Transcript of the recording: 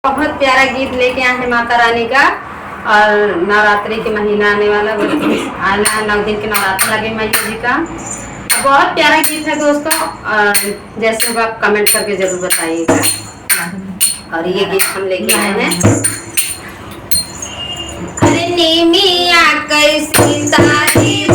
बहुत प्यारा गीत लेके आए हैं माता रानी का। और नवरात्रि के महीना आने वाला, आना 9 दिन के नवरात्र लगे मैया जी का। बहुत प्यारा गीत है दोस्तों, और जैसे होगा आप कमेंट करके जरूर बताइएगा। और ये गीत हम लेके आए हैं। अरे नीमिया कैसी तारी